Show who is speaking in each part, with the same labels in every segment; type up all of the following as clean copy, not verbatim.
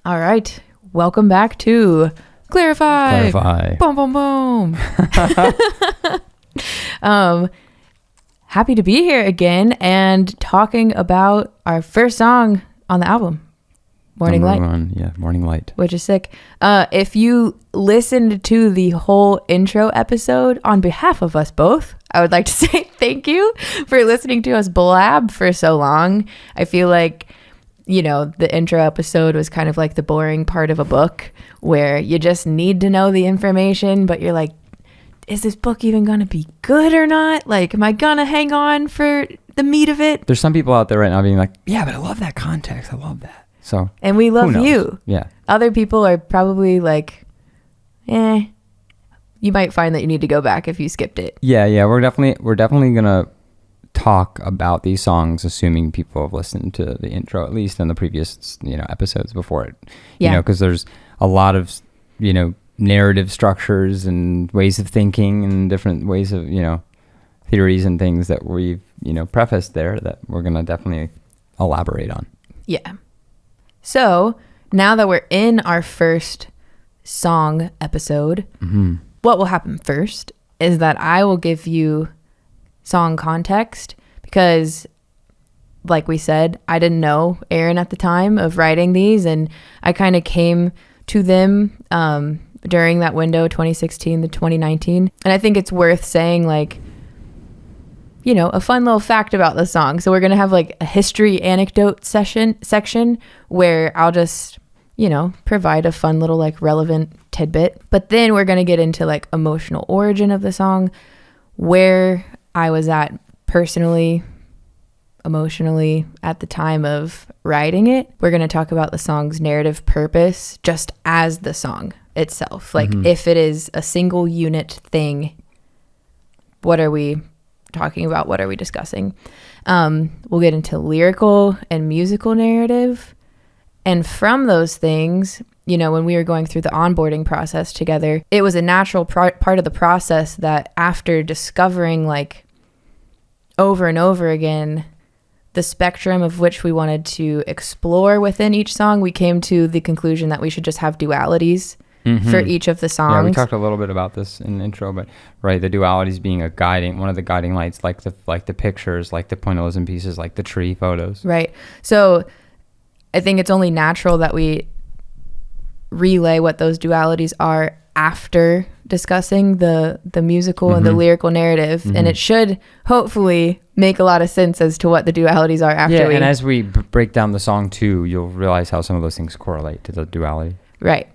Speaker 1: All right. Welcome back to Clarify. Boom, boom, boom. Happy to be here again and talking about our first song on the album, Morning Light.
Speaker 2: Morning Light.
Speaker 1: Which is sick. If you listened to the whole intro episode, on behalf of us both, I would like to say thank you for listening to us blab for so long. I feel like, you know, the intro episode was kind of like the boring part of a book where you just need to know the information, but you're like, is this book even going to be good or not? Like, am I going to hang on for the meat of it?
Speaker 2: There's some people out there right now being like, yeah, but I love that context. I love that. So,
Speaker 1: and we love you.
Speaker 2: Yeah.
Speaker 1: Other people are probably like, you might find that you need to go back if you skipped it.
Speaker 2: Yeah. We're definitely going to talk about these songs, assuming people have listened to the intro, at least in the previous, episodes before it.
Speaker 1: Yeah.
Speaker 2: Because there's a lot of, narrative structures and ways of thinking and different ways of, theories and things that we've, prefaced there that we're going to definitely elaborate on.
Speaker 1: Yeah. So now that we're in our first song episode, what will happen first is that I will give you song context because, like we said, I didn't know Aaron at the time of writing these, and I kind of came to them during that window, 2016 to 2019. And I think it's worth saying, like, a fun little fact about the song. So we're going to have like a history anecdote section where I'll just, provide a fun little like relevant tidbit. But then we're going to get into like emotional origin of the song, where I was at personally, emotionally at the time of writing it. We're going to talk about the song's narrative purpose just as the song itself. Like if it is a single unit thing, what are we talking about? What are we discussing? We'll get into lyrical and musical narrative. And from those things, when we were going through the onboarding process together, it was a natural part of the process that after discovering like over and over again the spectrum of which we wanted to explore within each song, we came to the conclusion that we should just have dualities for each of the songs.
Speaker 2: Yeah, we talked a little bit about this in the intro, but right, the dualities being one of the guiding lights, like the pictures, like the pointillism pieces, like the tree photos.
Speaker 1: Right. So I think it's only natural that we relay what those dualities are after discussing the musical and the lyrical narrative, and it should hopefully make a lot of sense as to what the dualities are after.
Speaker 2: Yeah, and as we break down the song too, you'll realize how some of those things correlate to the duality.
Speaker 1: Right.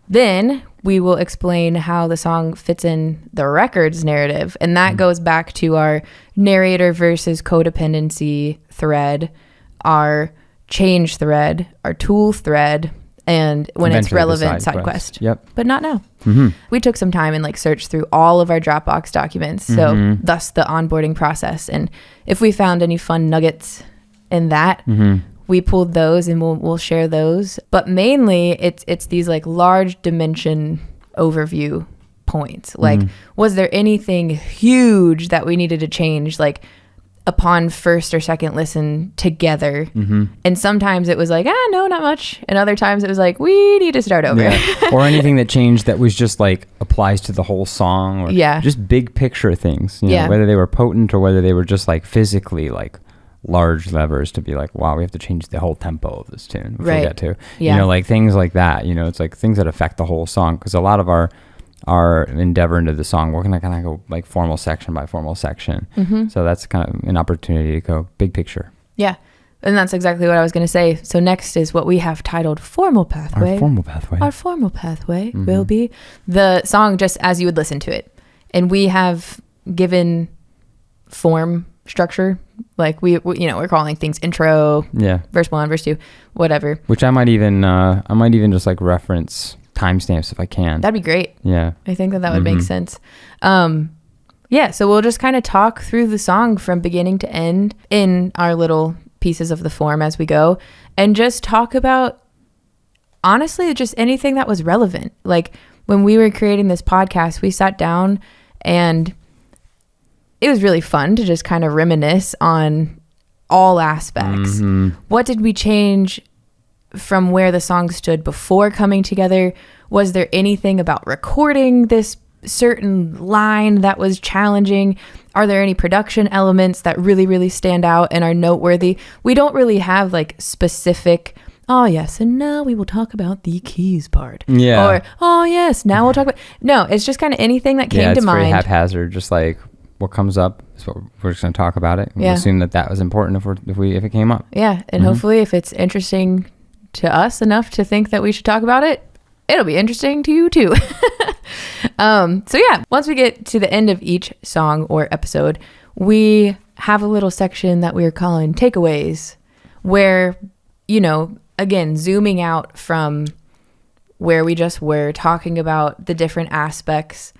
Speaker 1: Then we will explain how the song fits in the record's narrative, and that goes back to our narrator versus codependency thread, our change thread, our tool thread, and when
Speaker 2: eventually
Speaker 1: it's relevant, side quest.
Speaker 2: Yep.
Speaker 1: But not now. We took some time and like searched through all of our Dropbox documents, so thus the onboarding process. And if we found any fun nuggets in that, we pulled those and we'll share those. But mainly it's these like large dimension overview points. Like, was there anything huge that we needed to change, like upon first or second listen together? And sometimes it was like, no, not much. And other times it was like, we need to start over.
Speaker 2: Yeah. Or anything that changed that was just like applies to the whole song, or just big picture things, whether they were potent or whether they were just like physically like large levers to be like, wow, we have to change the whole tempo of this tune, which we'll get to. Like things like that, it's like things that affect the whole song, because a lot of our endeavor into the song, we're gonna kind of go like formal section by formal section. So that's kind of an opportunity to go big picture. Yeah.
Speaker 1: And that's exactly what I was going to say. So next is what we have titled Formal Pathway.
Speaker 2: Our formal pathway
Speaker 1: will be the song just as you would listen to it. And we have given form structure, like we're calling things intro, verse 1, verse 2, whatever.
Speaker 2: Which I might even just like reference timestamps if I can.
Speaker 1: That'd be great.
Speaker 2: Yeah.
Speaker 1: I think that would make sense. So we'll just kind of talk through the song from beginning to end in our little pieces of the form as we go, and just talk about, honestly, just anything that was relevant. Like when we were creating this podcast, we sat down and it was really fun to just kind of reminisce on all aspects. What did we change from where the song stood before coming together? Was there anything about recording this certain line that was challenging? Are there any production elements that really, really stand out and are noteworthy? We don't really have like specific, oh yes, and now we will talk about the keys part.
Speaker 2: Yeah.
Speaker 1: Or, oh yes, now we'll talk about, no, it's just kind of anything that came to mind.
Speaker 2: Yeah, it's very haphazard, just like what comes up is what we're just going to talk about it. We'll assume that was important if it came up.
Speaker 1: Yeah, and hopefully if it's interesting to us enough to think that we should talk about it, it'll be interesting to you too. So yeah, once we get to the end of each song or episode, we have a little section that we're calling takeaways, where, you know, again, zooming out from where we just were, talking about the different aspects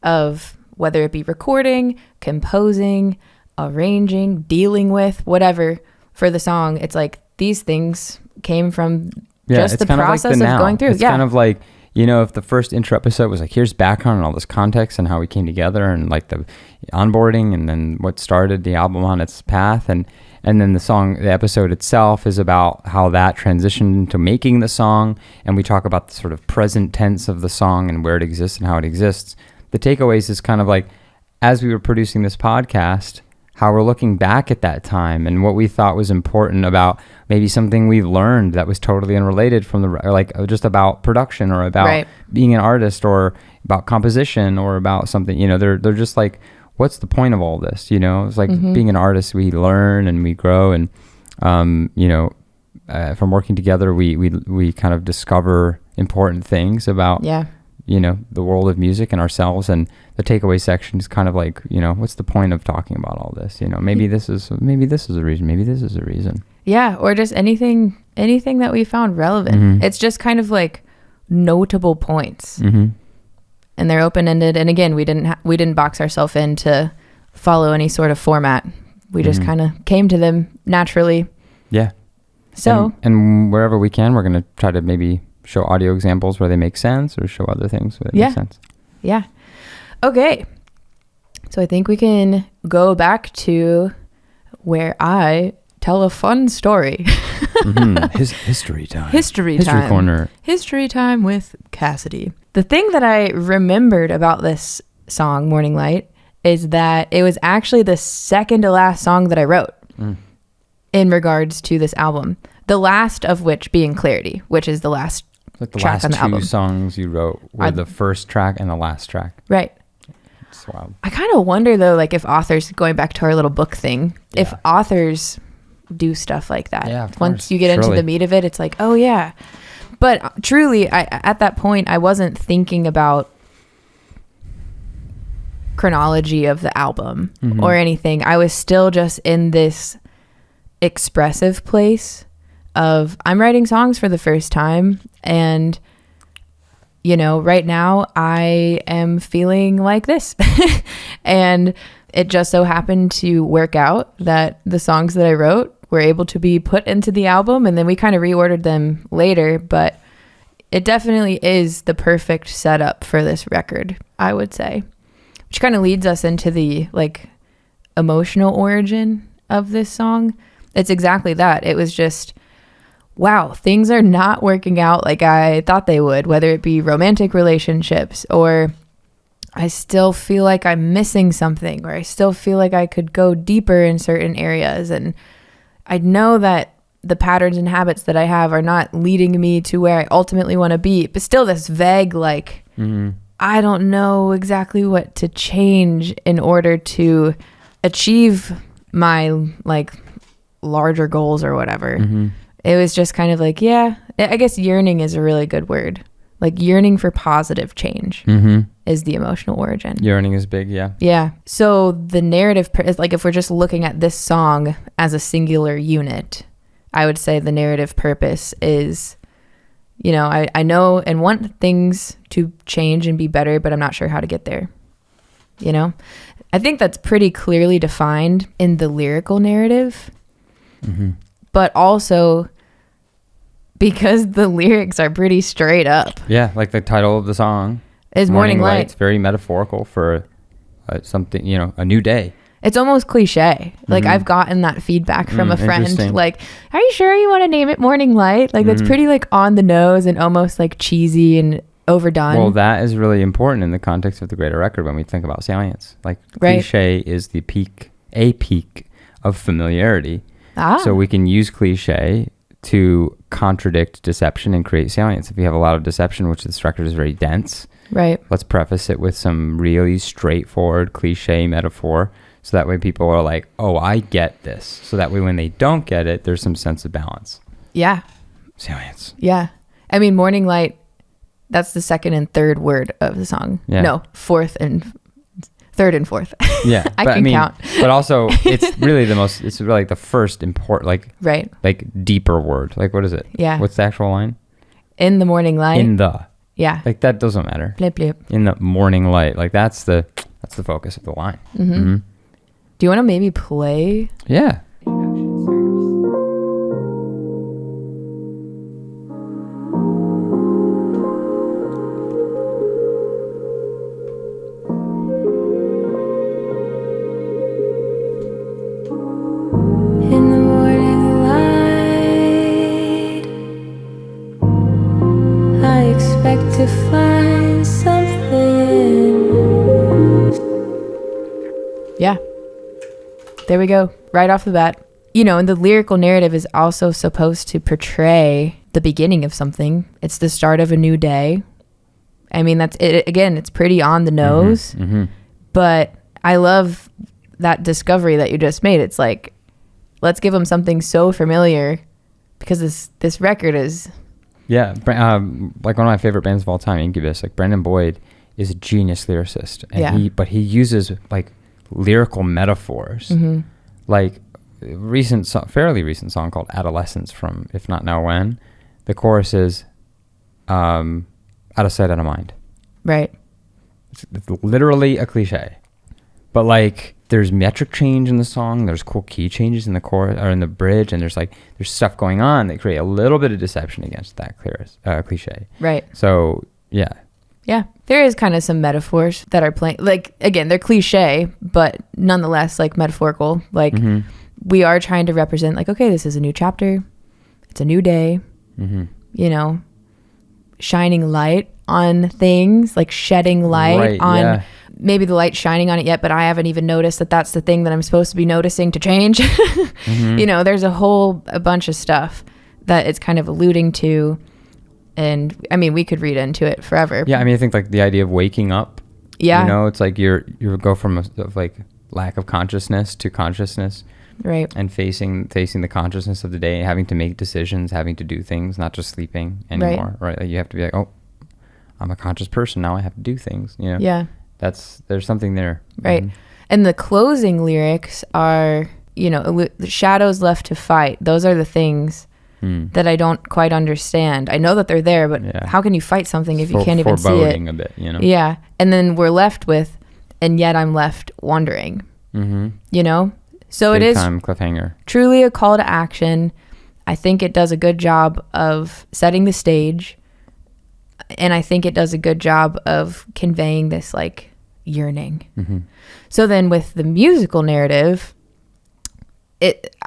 Speaker 1: of whether it be recording, composing, arranging, dealing with, whatever for the song. It's like these things came from just the process of going through.
Speaker 2: It's kind of like, you know, if the first intro episode was like, here's background and all this context and how we came together and like the onboarding and then what started the album on its path, and then the episode itself is about how that transitioned into making the song, and we talk about the sort of present tense of the song and where it exists and how it exists. The takeaways is kind of like, as we were producing this podcast, how we're looking back at that time and what we thought was important about maybe something we learned that was totally unrelated from just about production or about being an artist or about composition or about something, you know, they're just like, what's the point of all this? You know, it's like being an artist, we learn and we grow, and, you know, from working together, we kind of discover important things about, you know, the world of music and ourselves. And the takeaway section is kind of like, you know, what's the point of talking about all this? You know, maybe this is a reason. Maybe this is a reason. Yeah.
Speaker 1: Or just anything that we found relevant. It's just kind of like notable points, and they're open-ended. And again, we didn't box ourselves in to follow any sort of format. We just kind of came to them naturally.
Speaker 2: Yeah.
Speaker 1: So,
Speaker 2: and wherever we can, we're going to try to maybe show audio examples where they make sense, or show other things where they make sense.
Speaker 1: Yeah. Okay. So I think we can go back to where I tell a fun story.
Speaker 2: History time.
Speaker 1: History
Speaker 2: corner.
Speaker 1: History time with Cassidy. The thing that I remembered about this song, Morning Light, is that it was actually the second to last song that I wrote in regards to this album. The last of which being Clarity, which is the last track on the album.
Speaker 2: Last two songs you wrote were the first track and the last track.
Speaker 1: Right.
Speaker 2: It's wild.
Speaker 1: I kind of wonder though, like if authors, going back to our little book thing, if authors do stuff like that.
Speaker 2: Yeah,
Speaker 1: once you get into the meat of it, it's like, oh yeah. But truly, at that point, I wasn't thinking about chronology of the album or anything. I was still just in this expressive place of, I'm writing songs for the first time, and you know, right now I am feeling like this. And it just so happened to work out that the songs that I wrote were able to be put into the album, and then we kind of reordered them later, but it definitely is the perfect setup for this record, I would say, which kind of leads us into the like emotional origin of this song. It's exactly that. It was just, wow, things are not working out like I thought they would, whether it be romantic relationships, or I still feel like I'm missing something, or I still feel like I could go deeper in certain areas. And I know that the patterns and habits that I have are not leading me to where I ultimately want to be, but still this vague, like, I don't know exactly what to change in order to achieve my like larger goals or whatever. It was just kind of like, yeah, I guess yearning is a really good word. Like yearning for positive change is the emotional origin.
Speaker 2: Yearning is big, yeah.
Speaker 1: Yeah. So the narrative, like if we're just looking at this song as a singular unit, I would say the narrative purpose is, you know, I know and want things to change and be better, but I'm not sure how to get there. You know, I think that's pretty clearly defined in the lyrical narrative, but also because the lyrics are pretty straight up.
Speaker 2: Yeah, like the title of the song
Speaker 1: is Morning Light.
Speaker 2: It's very metaphorical for something, you know, a new day.
Speaker 1: It's almost cliche. Like I've gotten that feedback from a friend. Like, are you sure you want to name it Morning Light? Like that's pretty like on the nose and almost like cheesy and overdone.
Speaker 2: Well, that is really important in the context of the greater record when we think about salience. Like cliche is a peak of familiarity. So we can use cliche to contradict deception and create salience. If you have a lot of deception, which this record is very dense,
Speaker 1: right?
Speaker 2: Let's preface it with some really straightforward cliche metaphor. So that way people are like, oh, I get this. So that way when they don't get it, there's some sense of balance.
Speaker 1: Yeah.
Speaker 2: Salience.
Speaker 1: Yeah. I mean, Morning Light, that's the second and third word of the song. Yeah. No, third and fourth.
Speaker 2: Yeah.
Speaker 1: I can count.
Speaker 2: But also it's really it's really like the first important, like deeper word. Like what is it?
Speaker 1: Yeah.
Speaker 2: What's the actual line?
Speaker 1: In the morning light.
Speaker 2: In the.
Speaker 1: Yeah.
Speaker 2: Like that doesn't matter.
Speaker 1: Blip, blip.
Speaker 2: In the morning light. Like that's the focus of the line.
Speaker 1: Do you want to maybe play?
Speaker 2: Yeah.
Speaker 3: In the morning light, I expect to find something.
Speaker 1: Yeah. There we go. Right off the bat. You know, and the lyrical narrative is also supposed to portray the beginning of something. It's the start of a new day. I mean, that's it. Again, it's pretty on the nose. But I love that discovery that you just made. It's like, let's give them something so familiar because this record is...
Speaker 2: Yeah. Like one of my favorite bands of all time, Incubus. Like Brandon Boyd is a genius lyricist. And he uses like lyrical metaphors, like fairly recent song called Adolescence from If Not Now When. The chorus is out of sight, out of mind.
Speaker 1: Right.
Speaker 2: It's literally a cliche, but like there's metric change in the song, there's cool key changes in the chorus or in the bridge, and there's stuff going on that create a little bit of deception against that cliche.
Speaker 1: Right.
Speaker 2: So yeah.
Speaker 1: Yeah, there is kind of some metaphors that are playing. Like, again, they're cliche, but nonetheless, like, metaphorical. Like, we are trying to represent, like, okay, this is a new chapter. It's a new day. You know, shining light on things, like shedding light on maybe the light shining on it yet, but I haven't even noticed that that's the thing that I'm supposed to be noticing to change. You know, there's a bunch of stuff that it's kind of alluding to. And I mean, we could read into it forever.
Speaker 2: Yeah, I mean, I think like the idea of waking up. Yeah. You know, it's like you go from like lack of consciousness to consciousness.
Speaker 1: Right.
Speaker 2: And facing the consciousness of the day, having to make decisions, having to do things, not just sleeping anymore. Right. Like you have to be like, oh, I'm a conscious person now. I have to do things. You know.
Speaker 1: Yeah.
Speaker 2: There's something there.
Speaker 1: Right. And the closing lyrics are, you know, the shadows left to fight. Those are the things that I don't quite understand. I know that they're there, but how can you fight something if you can't even see it?
Speaker 2: Foreboding a bit, you know?
Speaker 1: Yeah. And then we're left with, and yet I'm left wondering, you know? So
Speaker 2: Big
Speaker 1: it is
Speaker 2: time cliffhanger.
Speaker 1: Truly a call to action. I think it does a good job of setting the stage. And I think it does a good job of conveying this like yearning. So then with the musical narrative,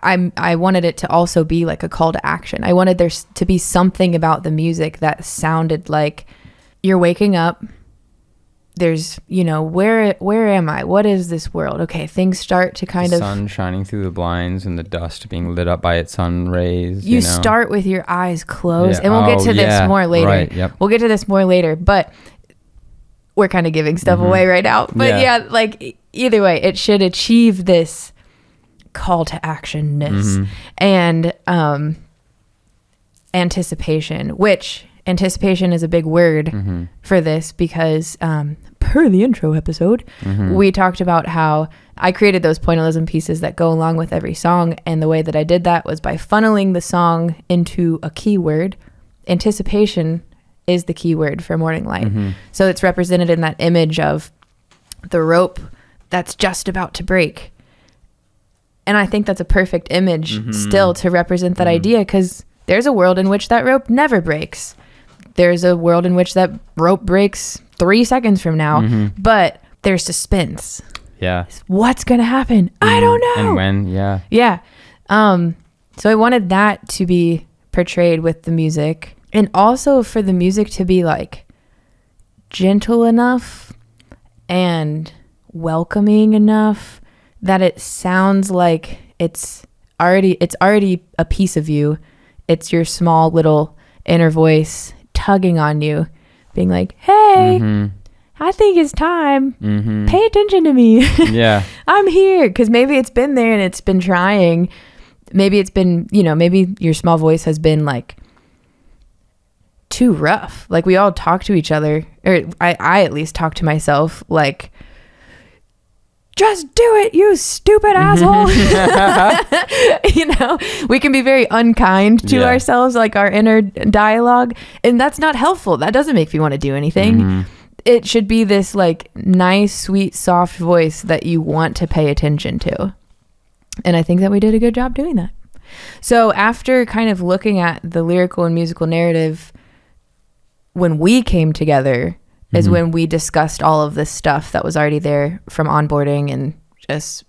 Speaker 1: I wanted it to also be like a call to action. I wanted there to be something about the music that sounded like you're waking up. There's, you know, where am I? What is this world? Okay, things start to kind of...
Speaker 2: The sun shining through the blinds and the dust being lit up by its sun rays.
Speaker 1: You know? Start with your eyes closed. And we'll get to this more later.
Speaker 2: Right, yep.
Speaker 1: We'll get to this more later. But we're kind of giving stuff away right now. But yeah, like either way, it should achieve this call to actionness and anticipation, which anticipation is a big word for this because per the intro episode we talked about how I created those pointillism pieces that go along with every song, and the way that I did that was by funneling the song into a keyword. Anticipation is the keyword for Morning Light, so it's represented in that image of the rope that's just about to break. And I think that's a perfect image still to represent that idea, because there's a world in which that rope never breaks. There's a world in which that rope breaks 3 seconds from now, but there's suspense.
Speaker 2: Yeah.
Speaker 1: What's going to happen? I don't know.
Speaker 2: And when, yeah.
Speaker 1: Yeah. So I wanted that to be portrayed with the music, and also for the music to be like gentle enough and welcoming enough that it sounds like it's already a piece of you. It's your small little inner voice tugging on you, being like, hey, I think it's time. Pay attention to me.
Speaker 2: Yeah.
Speaker 1: I'm here. Because maybe it's been there and it's been trying. Maybe it's been, maybe your small voice has been like too rough. Like we all talk to each other, or I at least talk to myself like, just do it, you stupid asshole. We can be very unkind to ourselves, like our inner dialogue. And that's not helpful. That doesn't make me want to do anything. It should be this like nice, sweet, soft voice that you want to pay attention to. And I think that we did a good job doing that. So after kind of looking at the lyrical and musical narrative, when we came together is when we discussed all of this stuff that was already there from onboarding and just,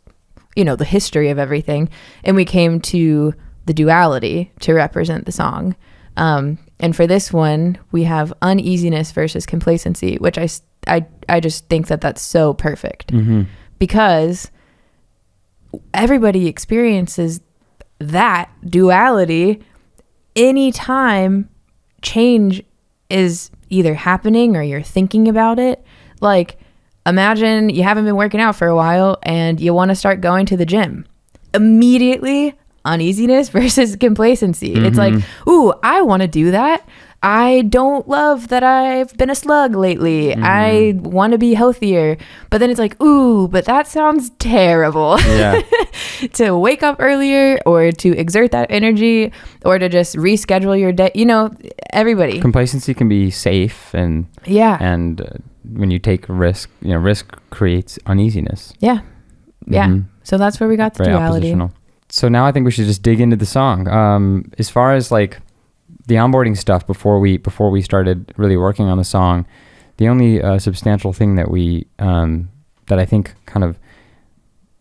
Speaker 1: the history of everything. And we came to the duality to represent the song. And for this one, we have uneasiness versus complacency, which I just think that that's so perfect because everybody experiences that duality anytime change is either happening or you're thinking about it. Like, imagine you haven't been working out for a while and you want to start going to the gym. Immediately, uneasiness versus complacency. It's like, ooh, I want to do that. I don't love that I've been a slug lately. I want to be healthier. But then it's like, ooh, but that sounds terrible. Yeah. To wake up earlier or to exert that energy or to just reschedule your day. Everybody.
Speaker 2: Complacency can be safe and when you take risk, risk creates uneasiness.
Speaker 1: Yeah. Yeah. So that's where we got the duality.
Speaker 2: So now I think we should just dig into the song. As far as like the onboarding stuff before we started really working on the song, the only substantial thing that that I think kind of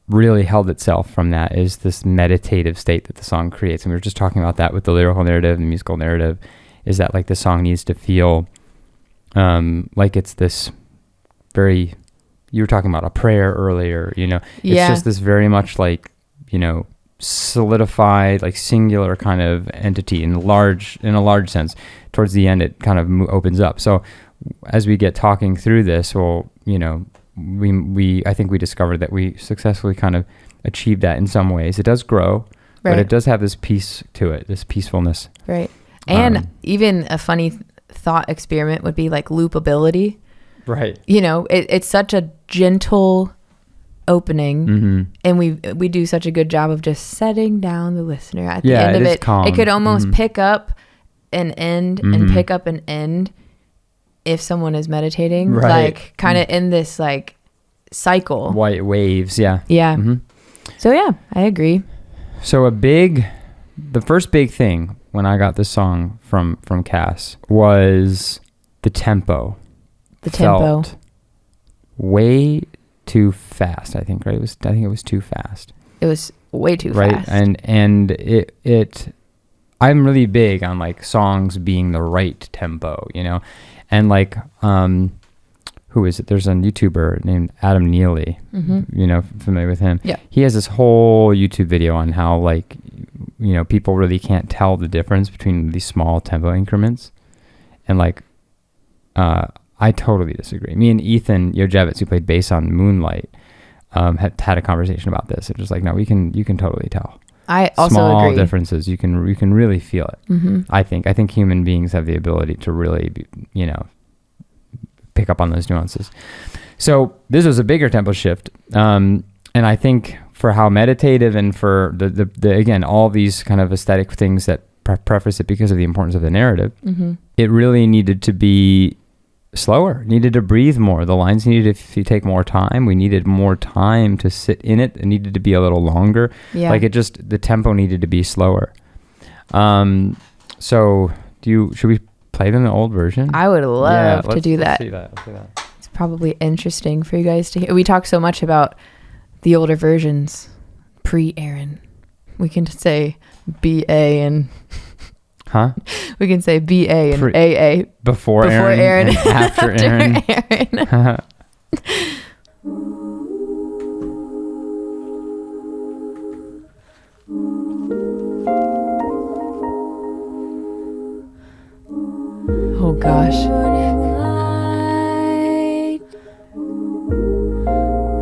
Speaker 2: really held itself from that is this meditative state that the song creates. And we were just talking about that with the lyrical narrative and the musical narrative, is that like the song needs to feel like it's this very, you were talking about a prayer earlier, it's just this very much like, solidified, like singular kind of entity in a large sense. Towards the end, it kind of opens up. So as we get talking through this, well, I think we discovered that we successfully kind of achieved that in some ways. It does grow, but it does have this peace to it, this peacefulness.
Speaker 1: Right. And even a funny thought experiment would be like loopability.
Speaker 2: Right.
Speaker 1: It's such a gentle opening, and we do such a good job of just setting down the listener at the end of it. Calm. It could almost pick up and end and pick up and end if someone is meditating, like kind of in this like cycle.
Speaker 2: White waves, yeah.
Speaker 1: Yeah. So yeah, I agree.
Speaker 2: So the first big thing when I got this song from Cass was the tempo.
Speaker 1: The tempo.
Speaker 2: Felt way too fast, I think, right? I think it was too fast.
Speaker 1: It was way too
Speaker 2: fast. Right? And it I'm really big on like songs being the right tempo, And like who is it? There's a YouTuber named Adam Neely. Familiar with him?
Speaker 1: Yeah.
Speaker 2: He has this whole YouTube video on how like people really can't tell the difference between these small tempo increments. And like I totally disagree. Me and Ethan Yojevitz, who played bass on Moonlight, had a conversation about this. It was like, no, you can totally tell.
Speaker 1: I also
Speaker 2: small
Speaker 1: agree.
Speaker 2: Differences. You can really feel it. I think human beings have the ability to really, pick up on those nuances. So this was a bigger tempo shift, and I think for how meditative and for the again all these kind of aesthetic things that preface it because of the importance of the narrative, it really needed to be slower, needed to breathe more. The lines needed to take more time. We needed more time to sit in it. It needed to be a little longer. Yeah. Like the tempo needed to be slower. So should we play them the old version?
Speaker 1: I would love to do that.
Speaker 2: Let's see that.
Speaker 1: It's probably interesting for you guys to hear. We talk so much about the older versions, pre-Aaron. We can say BA and...
Speaker 2: Huh?
Speaker 1: We can say BA and AA.
Speaker 2: Before Aaron and after Aaron.
Speaker 1: Aaron. Oh gosh.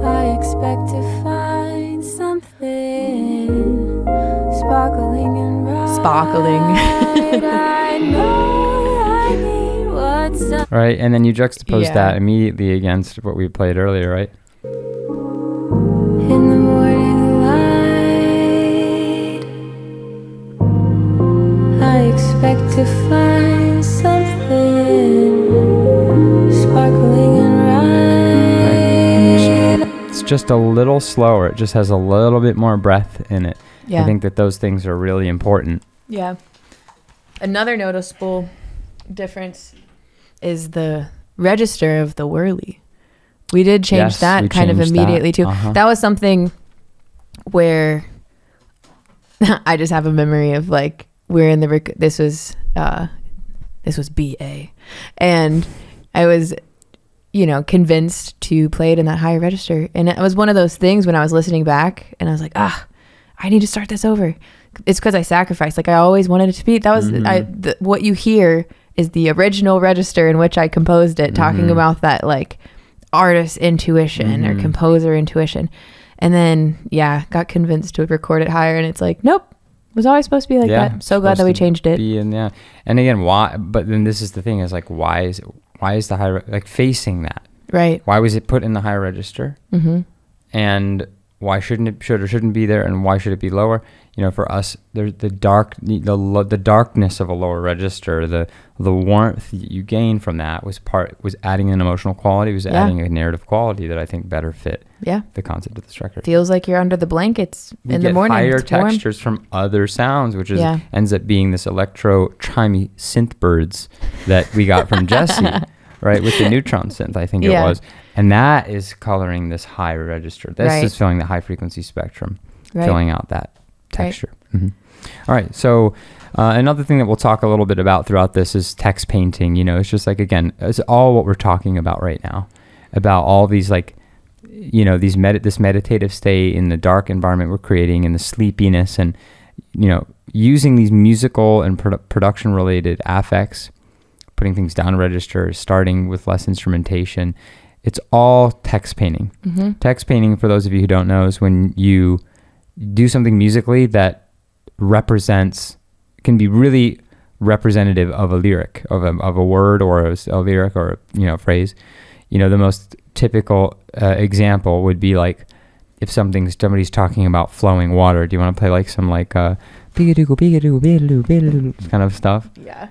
Speaker 3: I expect to find something sparkling and bright.
Speaker 1: Sparkling.
Speaker 3: I know I need what's up.
Speaker 2: Right, and then you juxtapose that immediately against what we played earlier, right?
Speaker 3: In the morning light, I expect to find something sparkling and right.
Speaker 2: It's just a little slower. It just has a little bit more breath in it. Yeah. I think that those things are really important.
Speaker 1: Yeah. Another noticeable difference is the register of the whirly. We did change that kind of immediately too. That was something where I just have a memory of like we're in the this was BA, and I was convinced to play it in that higher register, and it was one of those things when I was listening back and I was like, I need to start this over. It's because I sacrificed. Like I always wanted it to be. That was what you hear is the original register in which I composed it, talking about that like artist intuition or composer intuition, and then got convinced to record it higher, and it's like, nope, it was always supposed to be like that. So glad that we changed it.
Speaker 2: And again, why? But then this is the thing: is like, why is the higher like facing that?
Speaker 1: Right.
Speaker 2: Why was it put in the higher register? And why should or shouldn't be there, and why should it be lower? For us, the darkness of a lower register, the warmth you gain from that was adding an emotional quality, was adding a narrative quality that I think better fit the concept of this record.
Speaker 1: Feels like you're under the blankets in the morning.
Speaker 2: Higher textures from other sounds, which ends up being this electro chimey synth birds that we got from Jesse, right, with the neutron synth, I think it was. And that is coloring this high register. This is filling the high frequency spectrum, filling out that texture. All right. So another thing that we'll talk a little bit about throughout this is text painting. It's just like, again, it's all what we're talking about right now, about all these like, this meditative state in the dark environment we're creating and the sleepiness and, using these musical and production related affects, putting things down register, starting with less instrumentation. It's all text painting. Text painting, for those of you who don't know, is when you do something musically that can be really representative of a lyric, of a word or a lyric or a phrase. The most typical example would be like if somebody's talking about flowing water. Do you want to play like some like bigadoo kind of stuff?
Speaker 1: Yeah.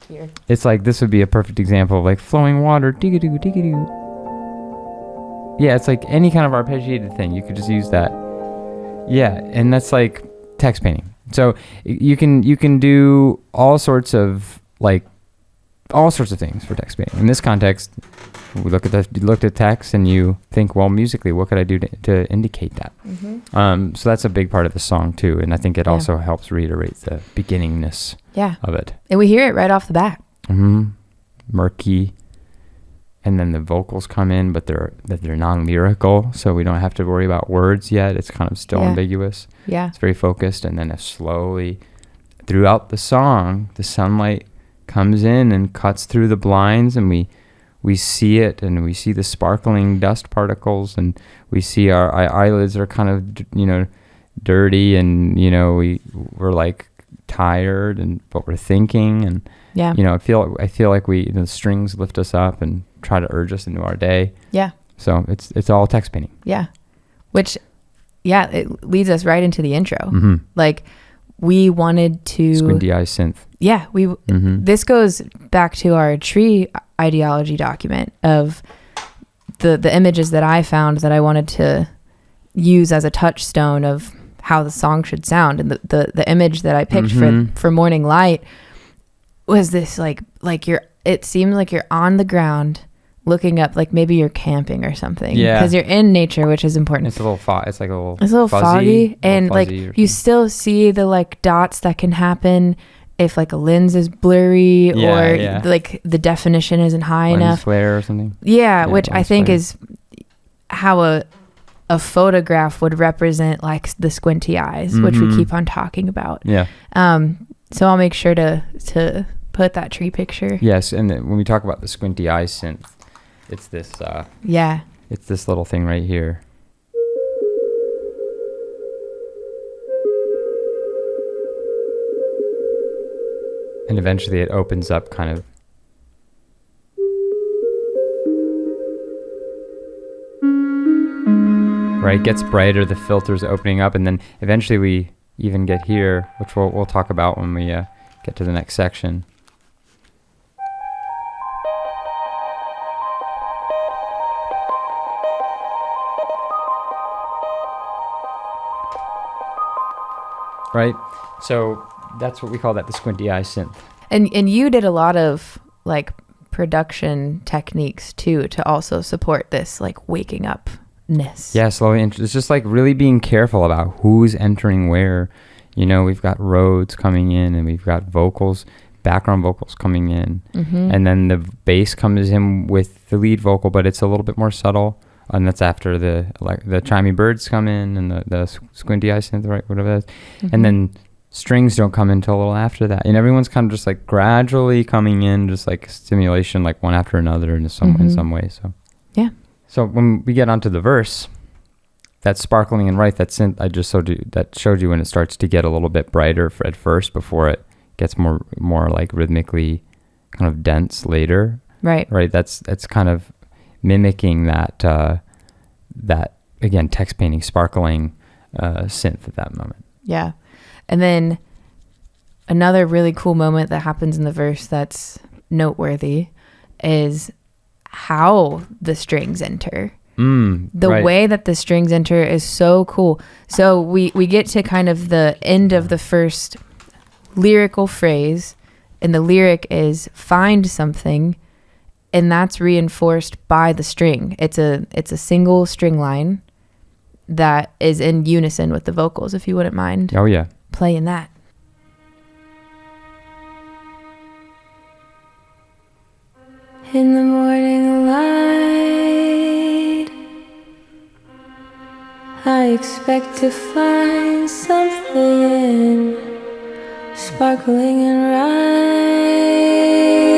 Speaker 1: Here.
Speaker 2: It's like this would be a perfect example of like flowing water. Digadoo. Yeah, it's like any kind of arpeggiated thing. You could just use that. Yeah, and that's like text painting. So you can do all sorts of things for text painting. In this context, we looked at text and you think, well, musically, what could I do to indicate that? So that's a big part of the song too, and I think it also helps reiterate the beginningness of it.
Speaker 1: And we hear it right off the bat.
Speaker 2: Murky. And then the vocals come in, but they're non-lyrical, so we don't have to worry about words yet. It's kind of still ambiguous.
Speaker 1: Yeah.
Speaker 2: It's very focused, and then slowly throughout the song, the sunlight comes in and cuts through the blinds, and we see it, and we see the sparkling dust particles, and we see our eyelids are kind of dirty, and we're like tired, but we're thinking, and I feel like the strings lift us up and try to urge us into our day.
Speaker 1: Yeah.
Speaker 2: So it's all text painting.
Speaker 1: Yeah. Which, it leads us right into the intro. Like we wanted to
Speaker 2: squinty eye synth.
Speaker 1: Yeah. This goes back to our tree ideology document of the images that I found that I wanted to use as a touchstone of how the song should sound. And the image that I picked for Morning Light was this like it seems like you're on the ground looking up, like maybe you're camping or something.
Speaker 2: Yeah.
Speaker 1: Because you're in nature, which is important.
Speaker 2: It's a little it's like a little
Speaker 1: It's a little
Speaker 2: fuzzy,
Speaker 1: foggy. And like you still see the like dots that can happen if like a lens is blurry or like the definition isn't high
Speaker 2: lens
Speaker 1: enough.
Speaker 2: Flare or something.
Speaker 1: Yeah, which I think is how a photograph would represent like the squinty eyes, which we keep on talking about.
Speaker 2: Yeah.
Speaker 1: So I'll make sure to put that tree picture.
Speaker 2: Yes, and when we talk about the squinty eye synth, it's this it's this little thing right here. And eventually it opens up kind of. Right, gets brighter, the filter's opening up, and then eventually we even get here, which we'll talk about when we get to the next section. Right, so that's what we call that, the squinty eye synth.
Speaker 1: And you did a lot of like production techniques too to also support this like waking upness.
Speaker 2: Yeah, slowly. It's just like really being careful about who's entering where. You know, we've got Rhodes coming in, and we've got vocals, background vocals coming in, and then the bass comes in with the lead vocal, but it's a little bit more subtle. And that's after the chimey birds come in and the squinty eye synth, right, whatever that is. And then strings don't come in until a little after that. And everyone's kind of just like gradually coming in, just like stimulation, like one after another in some way. So
Speaker 1: yeah.
Speaker 2: So when we get onto the verse, that sparkling and right, that synth I just showed you when it starts to get a little bit brighter at first before it gets more like rhythmically kind of dense later.
Speaker 1: Right.
Speaker 2: Right. That's kind of mimicking that again, text painting, sparkling synth at that moment.
Speaker 1: Yeah. And then another really cool moment that happens in the verse that's noteworthy is how the strings enter. The way that the strings enter is so cool. So we get to kind of the end of the first lyrical phrase, and the lyric is find something, and that's reinforced by the string. It's a single string line that is in unison with the vocals, if you wouldn't mind.
Speaker 2: Oh yeah.
Speaker 1: Playing that.
Speaker 3: In the morning light, I expect to find something sparkling and right.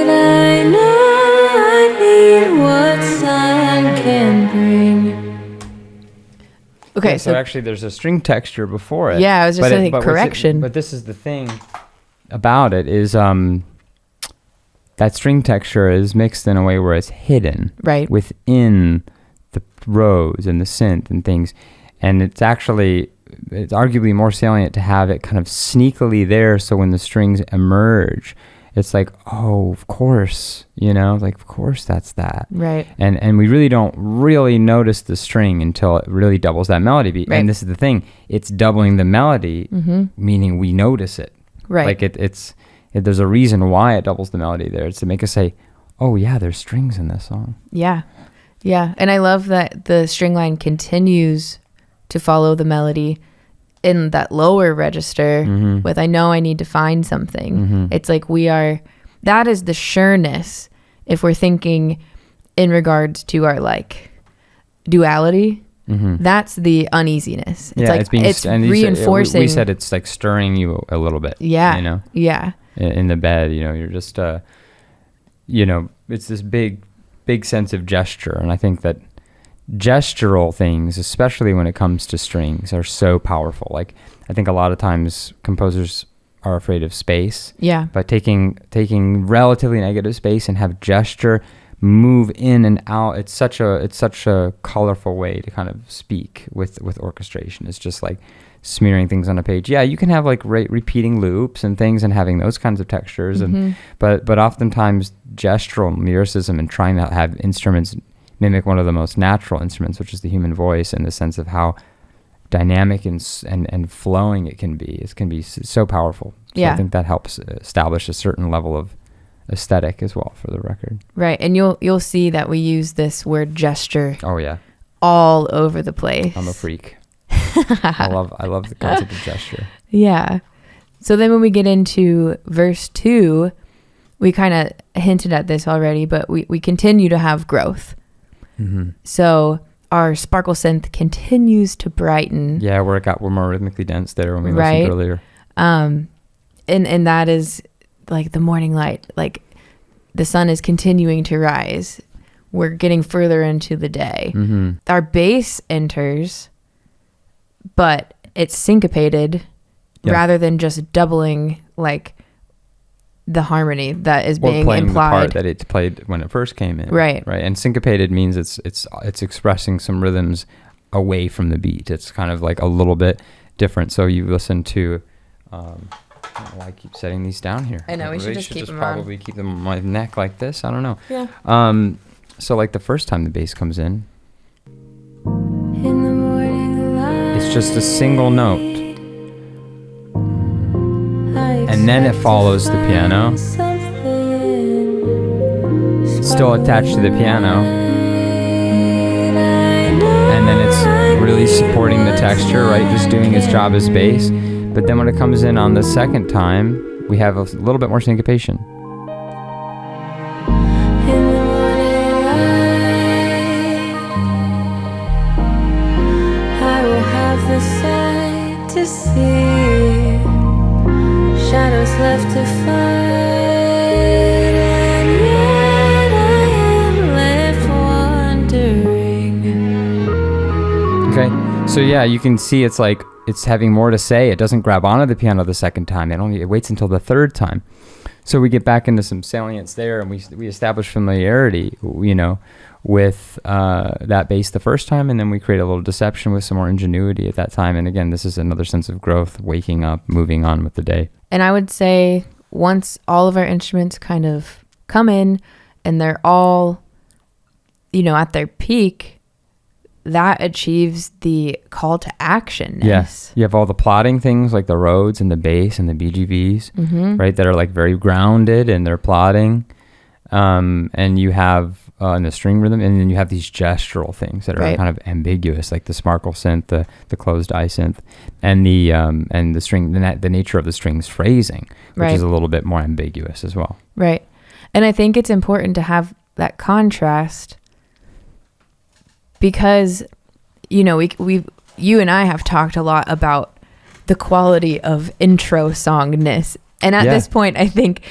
Speaker 3: I know I need what sun can bring.
Speaker 1: Okay,
Speaker 2: yeah, so actually there's a string texture before it.
Speaker 1: Yeah, I was just saying correction.
Speaker 2: But this is the thing about it is that string texture is mixed in a way where it's hidden
Speaker 1: right
Speaker 2: within the rows and the synth and things. And it's arguably more salient to have it kind of sneakily there, so when the strings emerge, it's like, oh, of course, like, of course that's that.
Speaker 1: Right.
Speaker 2: And we really don't really notice the string until it really doubles that melody beat. Right. And this is the thing, it's doubling the melody, meaning we notice it.
Speaker 1: Right.
Speaker 2: Like there's a reason why it doubles the melody there. It's to make us say, oh yeah, there's strings in this song.
Speaker 1: Yeah. Yeah. And I love that the string line continues to follow the melody in that lower register with I know I need to find something. It's like that is the sureness if we're thinking in regards to our like duality. That's the uneasiness. It's like it's reinforcing.
Speaker 2: We said it's like stirring you a little bit.
Speaker 1: Yeah. Yeah.
Speaker 2: In the bed, you're just it's this big sense of gesture, and I think that gestural things, especially when it comes to strings, are so powerful. Like I think a lot of times composers are afraid of space.
Speaker 1: Yeah.
Speaker 2: But taking relatively negative space and have gesture move in and out, it's such a colorful way to kind of speak with orchestration. It's just like smearing things on a page. Yeah, you can have like repeating loops and things and having those kinds of textures, and but oftentimes gestural lyricism and trying to have instruments mimic one of the most natural instruments, which is the human voice, in the sense of how dynamic and flowing it can be. It can be so powerful. So
Speaker 1: yeah.
Speaker 2: I think that helps establish a certain level of aesthetic as well for the record.
Speaker 1: Right. And you'll see that we use this word gesture.
Speaker 2: Oh yeah.
Speaker 1: All over the place.
Speaker 2: I'm a freak. I love the concept of gesture.
Speaker 1: Yeah. So then when we get into verse 2, we kind of hinted at this already, but we continue to have growth. Mm-hmm. So our sparkle synth continues to brighten.
Speaker 2: Yeah, we're more rhythmically dense there when we listened earlier.
Speaker 1: And that is like the morning light. Like the sun is continuing to rise. We're getting further into the day. Mm-hmm. Our bass enters, but it's syncopated rather than just doubling like the harmony that is being
Speaker 2: playing
Speaker 1: implied.
Speaker 2: The part that it played when it first came in.
Speaker 1: Right.
Speaker 2: And syncopated means it's expressing some rhythms away from the beat. It's kind of like a little bit different. So you listen to, I don't know why I keep setting these down here.
Speaker 1: I know, we should just keep them
Speaker 2: probably keep them on my neck like this. I don't know.
Speaker 1: Yeah.
Speaker 2: So like the first time the bass comes in
Speaker 3: the morning light,
Speaker 2: it's just a single note. And then it follows the piano. It's still attached to the piano. And then it's really supporting the texture, right? Just doing its job as bass. But then when it comes in on the second time, we have a little bit more syncopation.
Speaker 3: I will have the sight to see, shadows left to fight, and yet I am left wondering.
Speaker 2: Okay, so yeah, you can see it's like it's having more to say. It doesn't grab onto the piano the second time. It waits until the third time. So we get back into some salience there, and we establish familiarity, with that bass the first time, and then we create a little deception with some more ingenuity at that time. And again, this is another sense of growth, waking up, moving on with the day.
Speaker 1: And I would say once all of our instruments kind of come in and they're all, at their peak, that achieves the call to action.
Speaker 2: Yes. You have all the plotting things like the Rhodes and the bass and the BGVs, mm-hmm. right? That are like very grounded and they're plotting. And you have in the string rhythm, and then you have these gestural things that are kind of ambiguous, like the sparkle synth, the closed eye synth, and the string, the nature of the strings phrasing, which is a little bit more ambiguous as well.
Speaker 1: Right. And I think it's important to have that contrast because, you and I have talked a lot about the quality of intro songness. And at this point, I think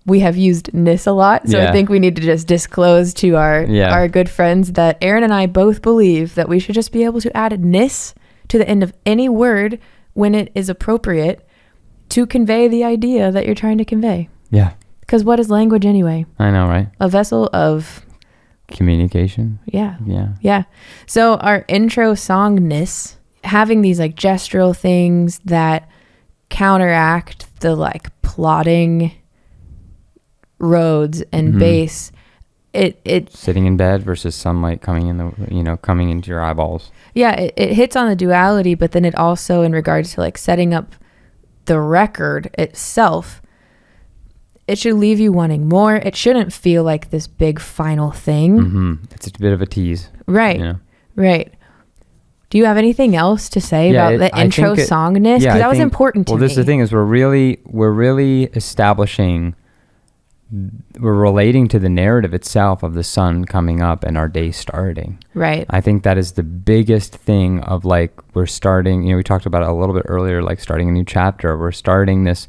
Speaker 1: we have used ness a lot. So I think we need to just disclose to our good friends that Aaron and I both believe that we should just be able to add ness to the end of any word when it is appropriate to convey the idea that you're trying to convey.
Speaker 2: Yeah.
Speaker 1: Because what is language anyway?
Speaker 2: I know, right?
Speaker 1: A vessel of
Speaker 2: communication.
Speaker 1: Yeah.
Speaker 2: Yeah.
Speaker 1: Yeah. So our intro songness, having these like gestural things that counteract the like plotting Rhodes and mm-hmm. bass, it
Speaker 2: sitting in bed versus sunlight coming in coming into your eyeballs.
Speaker 1: Yeah, it hits on the duality, but then it also, in regards to like setting up the record itself, it should leave you wanting more. It shouldn't feel like this big final thing.
Speaker 2: Mm-hmm. It's a bit of a tease.
Speaker 1: Right. Right. Do you have anything else to say about the intro songness? Because that was important to me.
Speaker 2: Well, this is the thing is we're really establishing, we're relating to the narrative itself of the sun coming up and our day starting.
Speaker 1: Right.
Speaker 2: I think that is the biggest thing of like, we're starting, we talked about it a little bit earlier, like starting a new chapter. We're starting this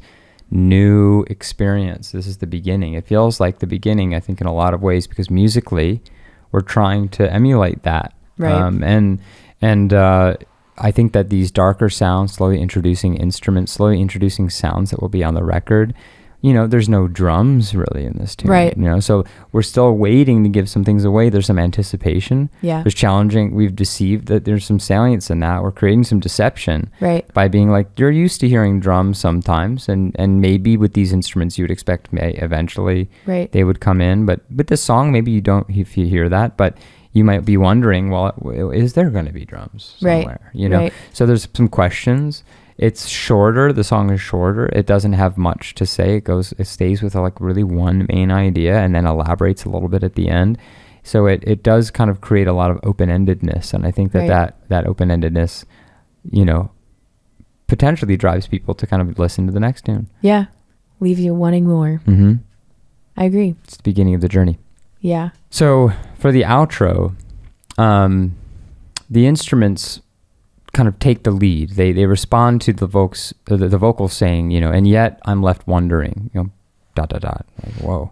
Speaker 2: new experience. This is the beginning. It feels like the beginning, I think, in a lot of ways, because musically we're trying to emulate that.
Speaker 1: Right.
Speaker 2: And I think that these darker sounds, slowly introducing instruments, slowly introducing sounds that will be on the record. There's no drums really in this tune.
Speaker 1: Right.
Speaker 2: So we're still waiting to give some things away. There's some anticipation.
Speaker 1: Yeah.
Speaker 2: There's challenging. We've deceived that there's some salience in that. We're creating some deception.
Speaker 1: Right.
Speaker 2: By being like, you're used to hearing drums sometimes, and maybe with these instruments you would expect eventually they would come in. But with this song, maybe you don't, if you hear that, but you might be wondering, well, is there going to be drums somewhere?
Speaker 1: Right.
Speaker 2: So there's some questions. it's shorter. The song is shorter. It doesn't have much to say. It stays with like really one main idea and then elaborates a little bit at the end. So it does kind of create a lot of open-endedness. And I think that open-endedness, potentially drives people to kind of listen to the next tune.
Speaker 1: Yeah. Leaves you wanting more.
Speaker 2: Mm-hmm.
Speaker 1: I agree.
Speaker 2: It's the beginning of the journey.
Speaker 1: Yeah.
Speaker 2: So for the outro, the instruments kind of take the lead. They respond to the vocals saying, and yet I'm left wondering, dot, dot, dot. Like, whoa.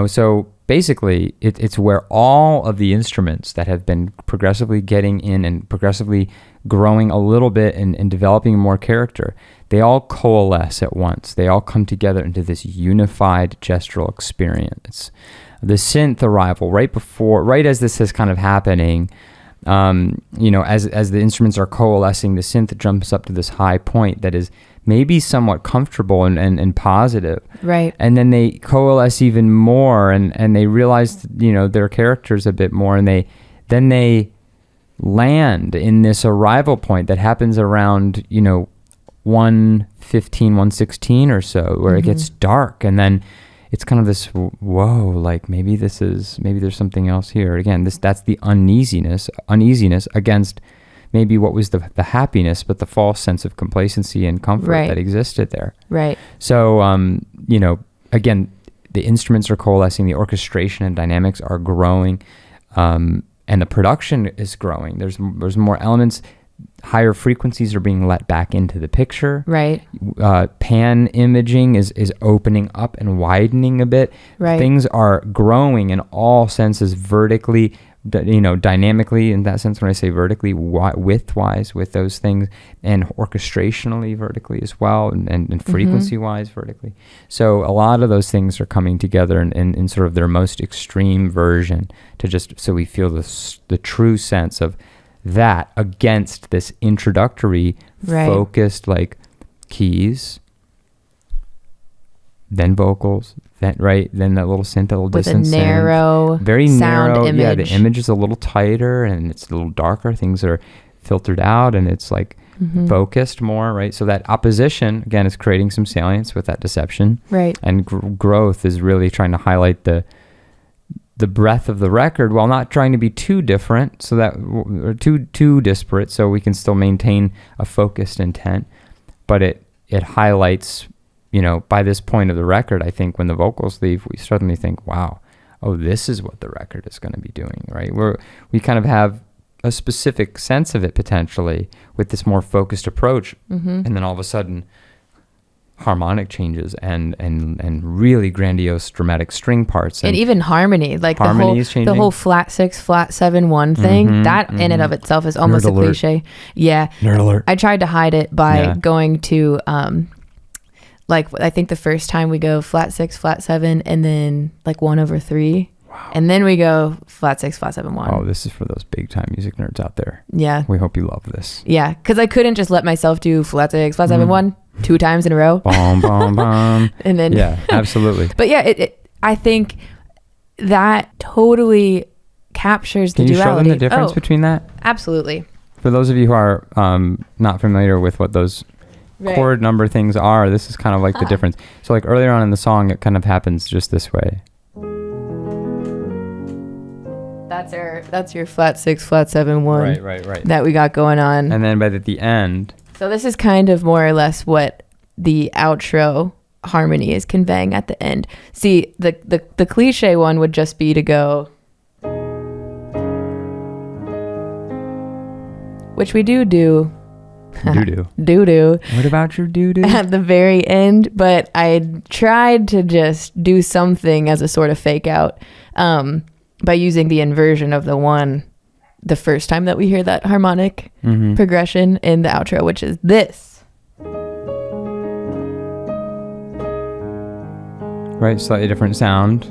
Speaker 2: So basically it's where all of the instruments that have been progressively getting in and progressively growing a little bit and developing more character, they all coalesce at once. They all come together into this unified gestural experience. The synth arrival right as this is kind of happening, as the instruments are coalescing, the synth jumps up to this high point that is maybe somewhat comfortable and positive.
Speaker 1: Right.
Speaker 2: And then they coalesce even more and they realize, their characters a bit more, and they land in this arrival point that happens around, 1:15, 1:16 or so, where it gets dark, and then it's kind of this, whoa, like maybe there's something else here. Again, that's the uneasiness against maybe what was the happiness, but the false sense of complacency and comfort that existed there.
Speaker 1: Right.
Speaker 2: So, again, the instruments are coalescing, the orchestration and dynamics are growing, and the production is growing. There's more elements. Higher frequencies are being let back into the picture.
Speaker 1: Right.
Speaker 2: Pan imaging is opening up and widening a bit.
Speaker 1: Right.
Speaker 2: Things are growing in all senses, vertically, dynamically in that sense. When I say vertically, width-wise with those things, and orchestrationally vertically as well, and frequency-wise vertically. So a lot of those things are coming together in sort of their most extreme version so we feel the true sense of that against this introductory focused like keys, then vocals, then that little synth, that little
Speaker 1: with
Speaker 2: distance,
Speaker 1: a narrow,
Speaker 2: very
Speaker 1: sound
Speaker 2: narrow
Speaker 1: image.
Speaker 2: Yeah, the image is a little tighter and it's a little darker. Things are filtered out and it's like focused more, right? So that opposition again is creating some salience with that deception,
Speaker 1: right?
Speaker 2: And growth is really trying to highlight the breadth of the record while not trying to be too different, so that or too disparate, so we can still maintain a focused intent. But it highlights, by this point of the record, I think when the vocals leave, we suddenly think, wow, oh, this is what the record is going to be doing, right? We kind of have a specific sense of it potentially with this more focused approach, and then all of a sudden harmonic changes and really grandiose dramatic string parts and
Speaker 1: even harmony, like the whole flat 6 flat 7 1 thing, that in and of itself is almost
Speaker 2: Nerd
Speaker 1: a cliche. Yeah.
Speaker 2: Nerd alert.
Speaker 1: I tried to hide it by going to I think the first time we go flat 6 flat 7 and then like 1/3. Wow. And then we go flat 6 flat 7 1.
Speaker 2: Oh, this is for those big time music nerds out there.
Speaker 1: Yeah.
Speaker 2: We hope you love this.
Speaker 1: Yeah, because I couldn't just let myself do flat 6 flat 7 1 2 times in a row.
Speaker 2: Bom, bom, bom.
Speaker 1: And then
Speaker 2: yeah, absolutely.
Speaker 1: But yeah, I think that totally captures the
Speaker 2: duality. Can you show them the difference between that?
Speaker 1: Absolutely.
Speaker 2: For those of you who are not familiar with what those chord number things are, this is kind of like the difference. So like earlier on in the song, it kind of happens just this way.
Speaker 1: That's your flat 6 flat 7 1.
Speaker 2: Right.
Speaker 1: That we got going on.
Speaker 2: And then at the end.
Speaker 1: So this is kind of more or less what the outro harmony is conveying at the end. See, the cliche one would just be to go, which we do.
Speaker 2: Do. What about your do?
Speaker 1: At the very end, but I tried to just do something as a sort of fake out by using the inversion of the one the first time that we hear that harmonic progression in the outro, which is this.
Speaker 2: Right, slightly different sound.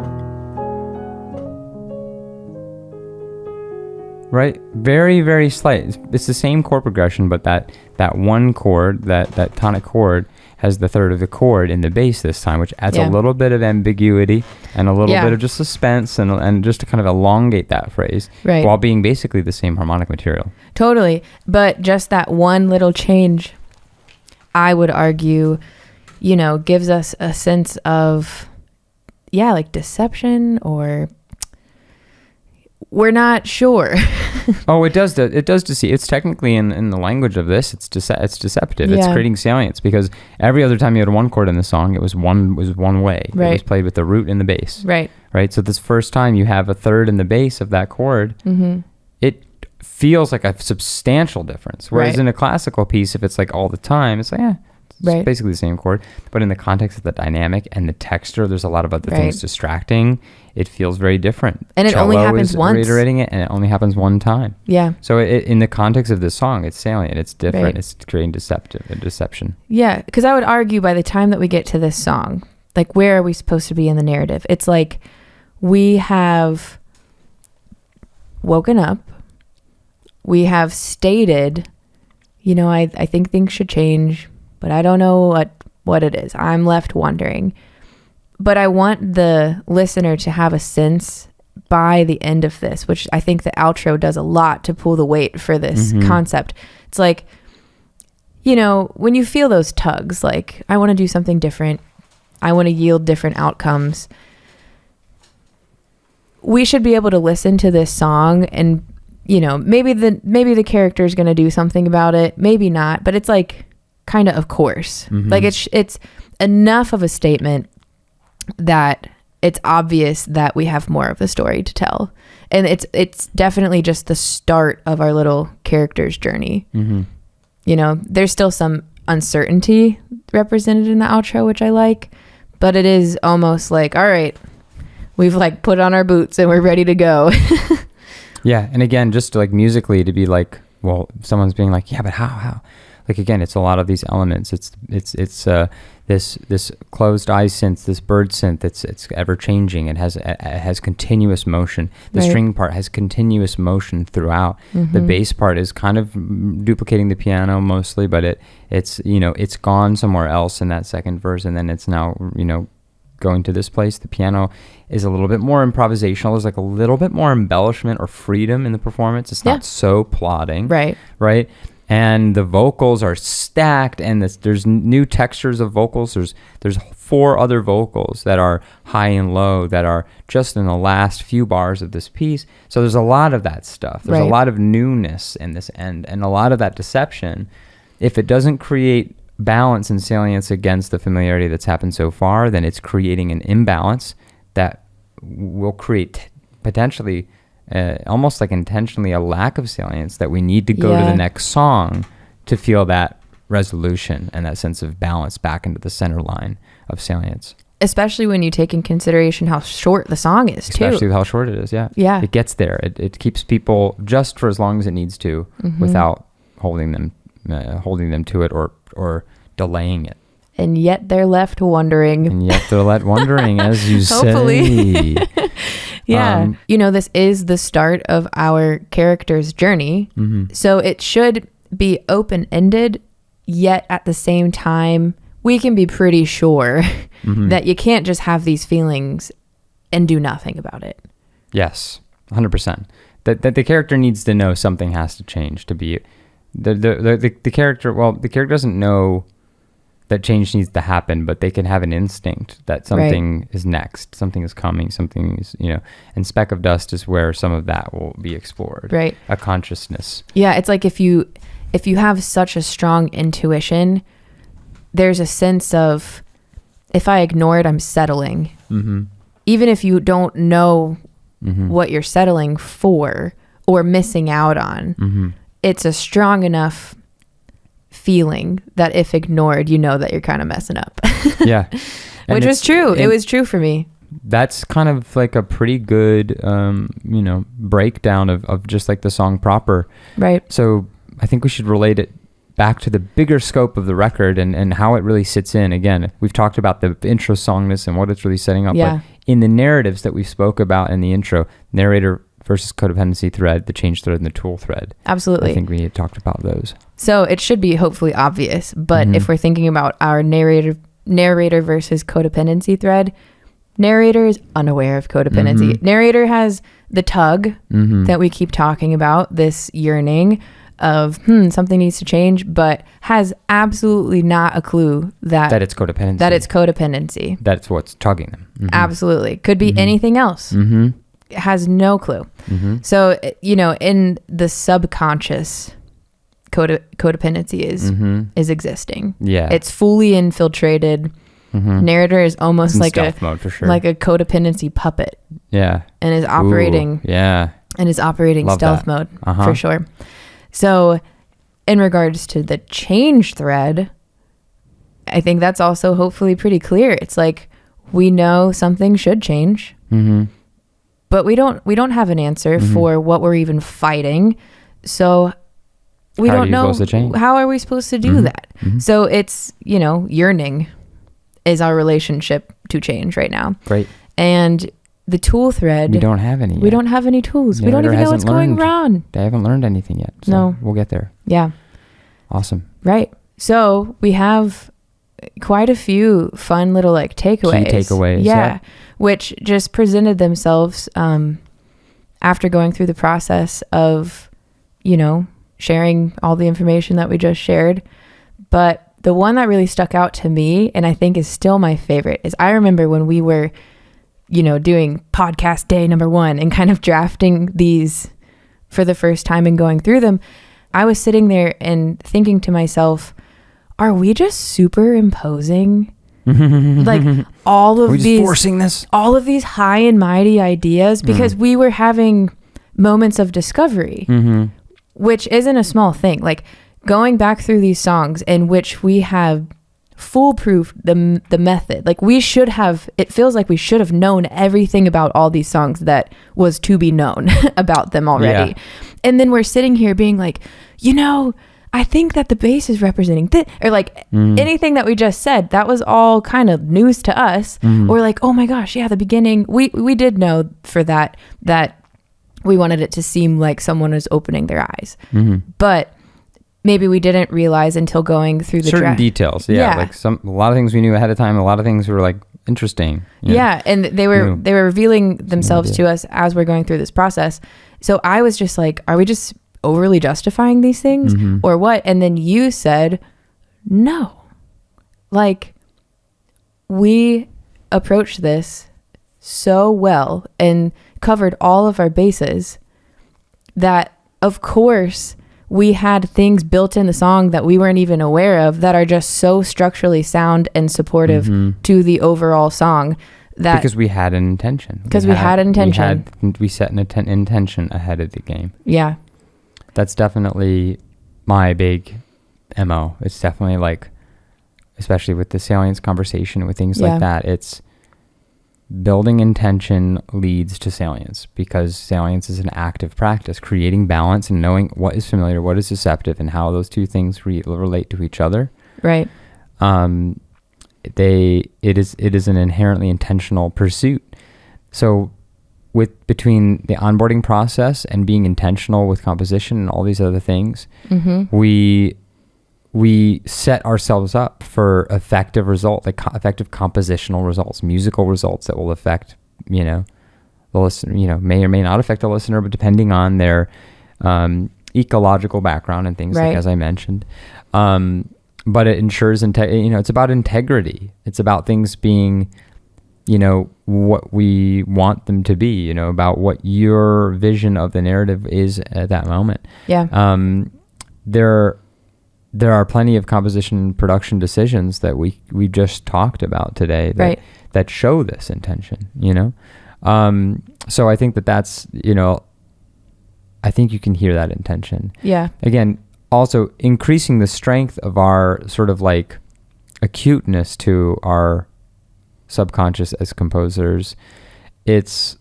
Speaker 2: Right, very, very slight. It's the same chord progression, but that one chord, that tonic chord, has the third of the chord in the bass this time, which adds a little bit of ambiguity and a little bit of just suspense and just to kind of elongate that phrase, while being basically the same harmonic material.
Speaker 1: Totally, but just that one little change I would argue, gives us a sense of, like deception, or we're not sure.
Speaker 2: Oh, it does deceive. It's technically in the language of this, it's deceptive. Yeah. It's creating salience, because every other time you had one chord in the song, it was one way.
Speaker 1: Right.
Speaker 2: It was played with the root and the bass.
Speaker 1: Right.
Speaker 2: Right. So this first time you have a third in the bass of that chord, it feels like a substantial difference. Whereas in a classical piece, if it's like all the time, it's like, it's basically the same chord. But in the context of the dynamic and the texture, there's a lot of other things distracting. It feels very different.
Speaker 1: And it only happens once.
Speaker 2: Reiterating it, and it only happens one time.
Speaker 1: Yeah.
Speaker 2: So in the context of this song, it's salient. It's different. Right. It's creating deception.
Speaker 1: Yeah, because I would argue by the time that we get to this song, like, where are we supposed to be in the narrative? It's like we have woken up. We have stated, I think things should change, but I don't know what it is. I'm left wondering. But I want the listener to have a sense by the end of this, which I think the outro does a lot to pull the weight for this concept. It's like, when you feel those tugs, like, I want to do something different, I want to yield different outcomes, we should be able to listen to this song and, maybe the character is going to do something about it, maybe not, but it's like kind of course. Like, it's enough of a statement that it's obvious that we have more of the story to tell, and it's definitely just the start of our little character's journey. There's still some uncertainty represented in the outro, which I like, but it is almost like, all right, we've like put on our boots and we're ready to go.
Speaker 2: Yeah. And again, just like musically to be like, well, someone's being like, yeah, but how? Like, again, it's a lot of these elements. It's this closed eye synth, this bird synth. It's ever changing. It has continuous motion. The string part has continuous motion throughout. The bass part is kind of duplicating the piano mostly, but it's gone somewhere else in that second verse, and then it's now going to this place. The piano is a little bit more improvisational. There's like a little bit more embellishment or freedom in the performance. It's not so plodding. Right. And the vocals are stacked, and there's new textures of vocals. There's 4 other vocals that are high and low that are just in the last few bars of this piece. So there's a lot of that stuff. There's a lot of newness in this end, and a lot of that deception. If it doesn't create balance and salience against the familiarity that's happened so far, then it's creating an imbalance that will create potentially almost like intentionally a lack of salience that we need to go to the next song to feel that resolution and that sense of balance back into the center line of salience.
Speaker 1: Especially when you take in consideration how short the song is,
Speaker 2: Especially how short it is, yeah. It gets there. It keeps people just for as long as it needs to without holding them to it or delaying it.
Speaker 1: And yet they're left wondering.
Speaker 2: As you
Speaker 1: Hopefully. say. Yeah. This is the start of our character's journey. So it should be open-ended, yet at the same time, we can be pretty sure that you can't just have these feelings and do nothing about it.
Speaker 2: Yes, 100%. That the character needs to know something has to change to be... The character, the character doesn't know that change needs to happen, but they can have an instinct that something is next, something is coming, something is, and Speck of Dust is where some of that will be explored.
Speaker 1: Right.
Speaker 2: A consciousness.
Speaker 1: Yeah. It's like if you have such a strong intuition, there's a sense of, if I ignore it, I'm settling. Even if you don't know what you're settling for or missing out on, it's a strong enough feeling that if ignored, that you're kind of messing up.
Speaker 2: Yeah.
Speaker 1: Which was true. It was true for me.
Speaker 2: That's kind of like a pretty good, breakdown of just like the song proper. Right. So I think we should relate it back to the bigger scope of the record and how it really sits in. Again, we've talked about the intro songness and what it's really setting up. Yeah. But in the narratives that we spoke about in the intro, narrator versus codependency thread, the change thread, and the tool thread.
Speaker 1: Absolutely.
Speaker 2: I think we had talked about those.
Speaker 1: So it should be hopefully obvious, but if we're thinking about our narrator versus codependency thread, narrator is unaware of codependency. Narrator has the tug that we keep talking about, this yearning. of something needs to change, but has absolutely not a clue that
Speaker 2: it's codependency.
Speaker 1: That's
Speaker 2: what's tugging them. Mm-hmm.
Speaker 1: Absolutely. Could be anything else.
Speaker 2: Mm-hmm.
Speaker 1: Has no clue. Mm-hmm. So, in the subconscious, codependency is existing.
Speaker 2: Yeah.
Speaker 1: It's fully infiltrated. Mm-hmm. Narrator is almost like
Speaker 2: stealth mode for sure.
Speaker 1: like a codependency puppet.
Speaker 2: Yeah.
Speaker 1: And is operating.
Speaker 2: Ooh, yeah.
Speaker 1: And is operating
Speaker 2: Love
Speaker 1: stealth
Speaker 2: that.
Speaker 1: mode for sure. So in regards to the change thread, I think that's also hopefully pretty clear. It's like, we know something should change, but we don't have an answer for what we're even fighting. So we don't know how are we supposed to do that. So it's, yearning is our relationship to change right now.
Speaker 2: Right.
Speaker 1: And the tool thread,
Speaker 2: we don't have any yet.
Speaker 1: We don't have any tools. We don't even know what's going wrong.
Speaker 2: They haven't learned anything yet. So
Speaker 1: no.
Speaker 2: We'll get there.
Speaker 1: Yeah.
Speaker 2: Awesome.
Speaker 1: Right. So we have quite a few fun little takeaways.
Speaker 2: Key takeaways.
Speaker 1: Yeah. Which just presented themselves after going through the process of, sharing all the information that we just shared. But the one that really stuck out to me, and I think is still my favorite, is I remember when we were, doing podcast day number 1 and kind of drafting these for the first time and going through them, I was sitting there and thinking to myself, are we just superimposing all of these
Speaker 2: forcing this?
Speaker 1: All of these high and mighty ideas? Because we were having moments of discovery, which isn't a small thing. Like going back through these songs in which we have foolproof the method. Like it feels like we should have known everything about all these songs that was to be known about them already. Yeah. And then we're sitting here being like, I think that the bass is representing this, or anything that we just said, that was all kind of news to us. Or like, oh my gosh, yeah, the beginning, we did know for that we wanted it to seem like someone was opening their eyes. But maybe we didn't realize until going through the
Speaker 2: certain details. Yeah. Like a lot of things we knew ahead of time. A lot of things were interesting.
Speaker 1: Yeah. And they were revealing themselves to us as we're going through this process. So I was just like, are we just overly justifying these things or what? And then you said, no, we approached this so well and covered all of our bases that of course we had things built in the song that we weren't even aware of that are just so structurally sound and supportive to the overall song.
Speaker 2: Because we had an intention. We set an intention ahead of the game.
Speaker 1: Yeah.
Speaker 2: That's definitely my big MO. It's definitely especially with the salience conversation, with things like that, it's building intention leads to salience, because salience is an active practice, creating balance and knowing what is familiar, what is deceptive, and how those two things relate to each other.
Speaker 1: Right.
Speaker 2: It is an inherently intentional pursuit. So between the onboarding process and being intentional with composition and all these other things, we set ourselves up for effective effective compositional results, musical results that will affect, the listener, may or may not affect the listener, but depending on their ecological background and things as I mentioned. But it ensures, it's about integrity. It's about things being, what we want them to be, about what your vision of the narrative is at that moment.
Speaker 1: Yeah.
Speaker 2: There are plenty of composition and production decisions that we just talked about today that show this intention, So I think that's, I think you can hear that intention.
Speaker 1: Yeah.
Speaker 2: Again, also increasing the strength of our sort of acuteness to our subconscious as composers. It's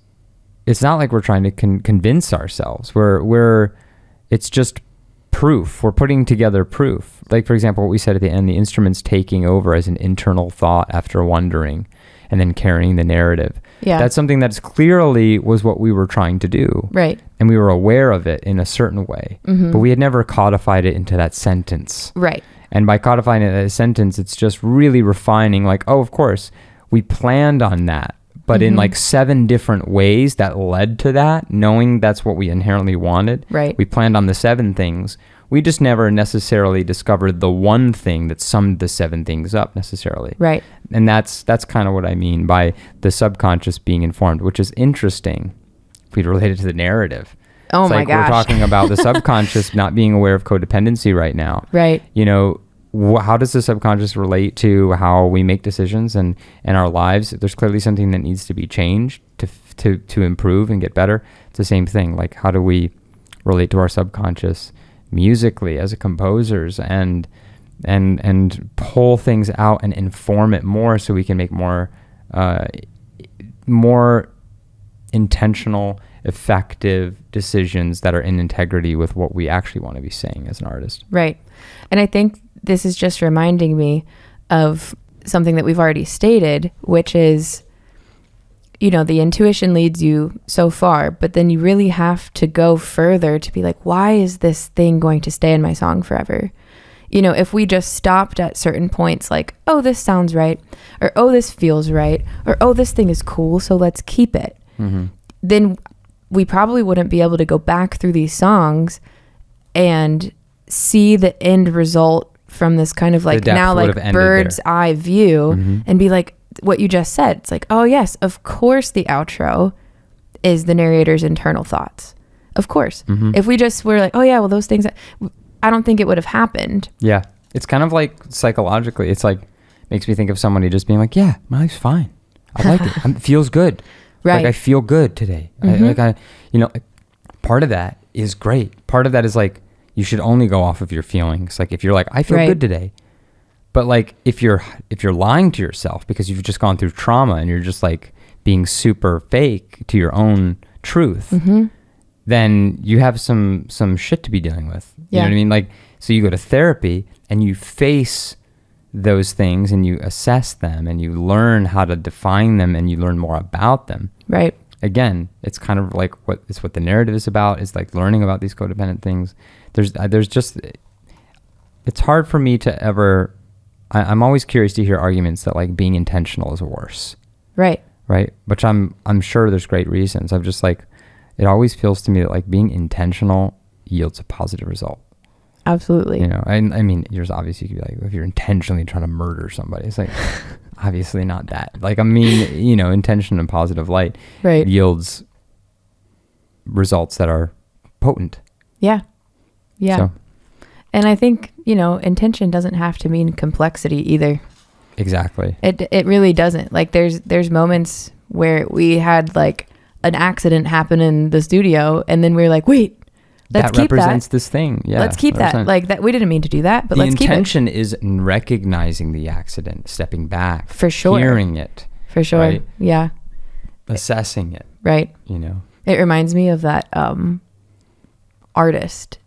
Speaker 2: not like we're trying to convince ourselves. It's just proof. We're putting together proof. For example, what we said at the end, the instrument's taking over as an internal thought after wondering and then carrying the narrative.
Speaker 1: Yeah.
Speaker 2: That's something that's clearly was what we were trying to do.
Speaker 1: Right.
Speaker 2: And we were aware of it in a certain way, but we had never codified it into that sentence.
Speaker 1: Right.
Speaker 2: And by codifying it as a sentence, it's just really refining of course, we planned on that, but in 7 different ways that led to that, knowing that's what we inherently wanted.
Speaker 1: Right.
Speaker 2: We planned on the 7 things. We just never necessarily discovered the one thing that summed the 7 things up necessarily.
Speaker 1: Right.
Speaker 2: And that's kind of what I mean by the subconscious being informed, which is interesting if we relate it to the narrative.
Speaker 1: Oh, it's my gosh.
Speaker 2: We're talking about the subconscious not being aware of codependency right now.
Speaker 1: Right.
Speaker 2: You know, how does the subconscious relate to how we make decisions and our lives? There's clearly something that needs to be changed to improve and get better. It's the same thing. Like, how do we relate to our subconscious musically as composers and pull things out and inform it more so we can make more intentional, effective decisions that are in integrity with what we actually want to be saying as an artist.
Speaker 1: Right. And I think this is just reminding me of something that we've already stated, which is, you know, the intuition leads you so far, but then you really have to go further to be like, why is this thing going to stay in my song forever? You know, if we just stopped at certain points like, oh, this sounds right, or oh, this feels right, or oh, this thing is cool, so let's keep it. Mm-hmm. Then we probably wouldn't be able to go back through these songs and see the end result from this kind of like now like bird's eye view, mm-hmm. and be like, what you just said. It's like, oh yes, of course the outro is the narrator's internal thoughts. Of course. Mm-hmm. If we just were like, oh yeah, well those things, I don't think it would have happened.
Speaker 2: Yeah. It's kind of like psychologically, it's like, makes me think of somebody just being like, yeah, my life's fine. I like it. It feels good.
Speaker 1: Right.
Speaker 2: Like I feel good today. Mm-hmm. Part of that is great. Part of that is like, you should only go off of your feelings. Like if you're like, I feel good today. But like if you're lying to yourself because you've just gone through trauma and you're just like being super fake to your own truth, mm-hmm. then you have some shit to be dealing with. You know what I mean? Like, so you go to therapy and you face those things and you assess them and you learn how to define them and you learn more about them.
Speaker 1: Right.
Speaker 2: Again, it's kind of like what the narrative is about, is like learning about these codependent things. There's just, it's hard for me to ever, I'm always curious to hear arguments that like being intentional is worse.
Speaker 1: Right.
Speaker 2: Right. Which I'm sure there's great reasons. I'm just like, it always feels to me that like being intentional yields a positive result.
Speaker 1: Absolutely.
Speaker 2: You know, I mean, there's obviously, you could be like, if you're intentionally trying to murder somebody, it's like, obviously not that. Like, I mean, you know, intention and positive light yields results that are potent.
Speaker 1: Yeah. Yeah. So. And I think, you know, intention doesn't have to mean complexity either.
Speaker 2: Exactly.
Speaker 1: It really doesn't. Like there's moments where we had like an accident happen in the studio and then we were like, wait, let's keep that. That represents
Speaker 2: this thing. Yeah.
Speaker 1: Let's keep 100%. That. Like that. We didn't mean to do that, but let's keep it.
Speaker 2: The intention is in recognizing the accident, stepping back.
Speaker 1: For sure.
Speaker 2: Hearing it.
Speaker 1: For sure. Right? Yeah.
Speaker 2: Assessing it.
Speaker 1: Right.
Speaker 2: You know.
Speaker 1: It reminds me of that artist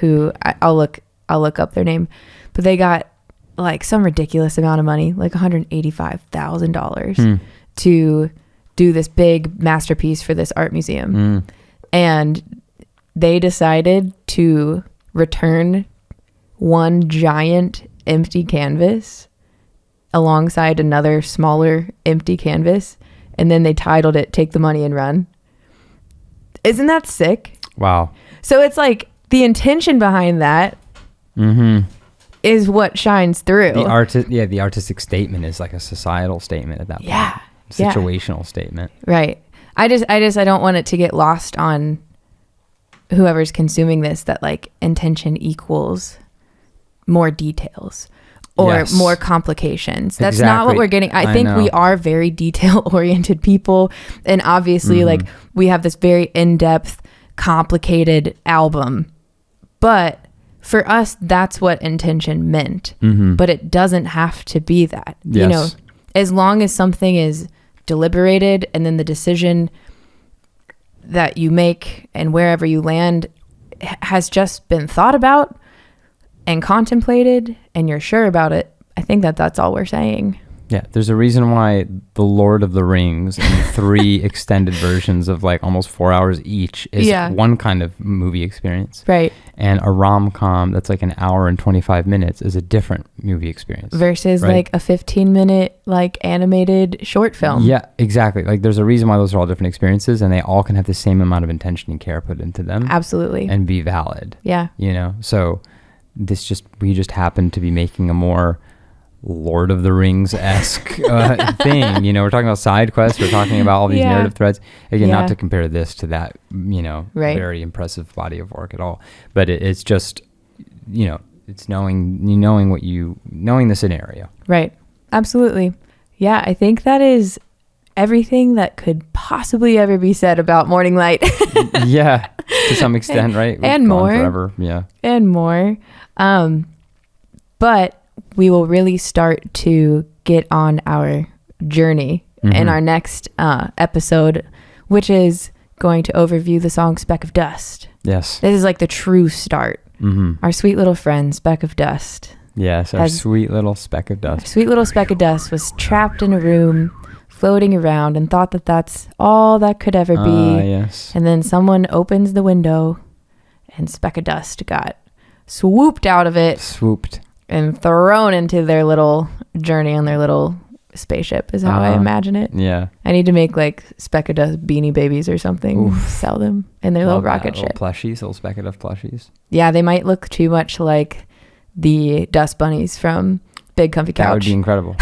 Speaker 1: who I'll look up their name, but they got like some ridiculous amount of money, like $185,000 to do this big masterpiece for this art museum. And they decided to return one giant empty canvas alongside another smaller empty canvas. And then they titled it, Take the Money and Run. Isn't that sick?
Speaker 2: Wow.
Speaker 1: So it's like the intention behind that is what shines through.
Speaker 2: The artistic statement is like a societal statement at that point.
Speaker 1: Yeah.
Speaker 2: Situational statement.
Speaker 1: Right. I don't want it to get lost on whoever's consuming this, that like intention equals more details or more complications. That's not what we're getting. I think we are very detail oriented people. And obviously like we have this very in-depth, complicated album, but for us, that's what intention meant, but it doesn't have to be that. Yes. You know, as long as something is deliberated and then the decision that you make and wherever you land has just been thought about and contemplated and you're sure about it, I think that's all we're saying.
Speaker 2: Yeah, there's a reason why The Lord of the Rings and 3 extended versions of like almost 4 hours each is one kind of movie experience.
Speaker 1: Right.
Speaker 2: And a rom-com that's like an hour and 25 minutes is a different movie experience.
Speaker 1: Versus like a 15-minute like animated short film.
Speaker 2: Yeah, exactly. Like there's a reason why those are all different experiences, and they all can have the same amount of intention and care put into them.
Speaker 1: Absolutely.
Speaker 2: And be valid.
Speaker 1: Yeah.
Speaker 2: You know, so we just happen to be making a more Lord of the Rings-esque thing. You know, we're talking about side quests, we're talking about all these narrative threads. Again, not to compare this to that, you know, very impressive body of work at all. But it's just, you know, it's knowing the scenario.
Speaker 1: Right. Absolutely. Yeah, I think that is everything that could possibly ever be said about Morning Light.
Speaker 2: Yeah, to some extent, right?
Speaker 1: And more.
Speaker 2: Forever. Yeah.
Speaker 1: And more. But we will really start to get on our journey in our next episode, which is going to overview the song Speck of Dust.
Speaker 2: Yes.
Speaker 1: This is like the true start. Our sweet little friend, Speck of Dust.
Speaker 2: Yes, our sweet little speck of dust.
Speaker 1: Sweet little speck of dust was trapped in a room, floating around, and thought that that's all that could ever be.
Speaker 2: Yes.
Speaker 1: And then someone opens the window, and Speck of Dust got swooped out of it.
Speaker 2: Swooped.
Speaker 1: And thrown into their little journey on their little spaceship is how I imagine it.
Speaker 2: Yeah.
Speaker 1: I need to make like Speck of Dust beanie babies or something. Oof. Sell them in their little rocket ship.
Speaker 2: Little plushies, little Speck of Dust plushies.
Speaker 1: Yeah, they might look too much like the dust bunnies from Big Comfy Couch.
Speaker 2: That would be incredible.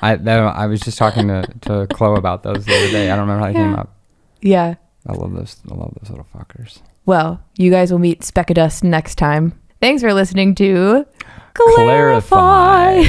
Speaker 2: I was just talking to Chloe about those the other day. I don't remember how they came up.
Speaker 1: Yeah.
Speaker 2: I love those little fuckers.
Speaker 1: Well, you guys will meet Speck of Dust next time. Thanks for listening to Clarify.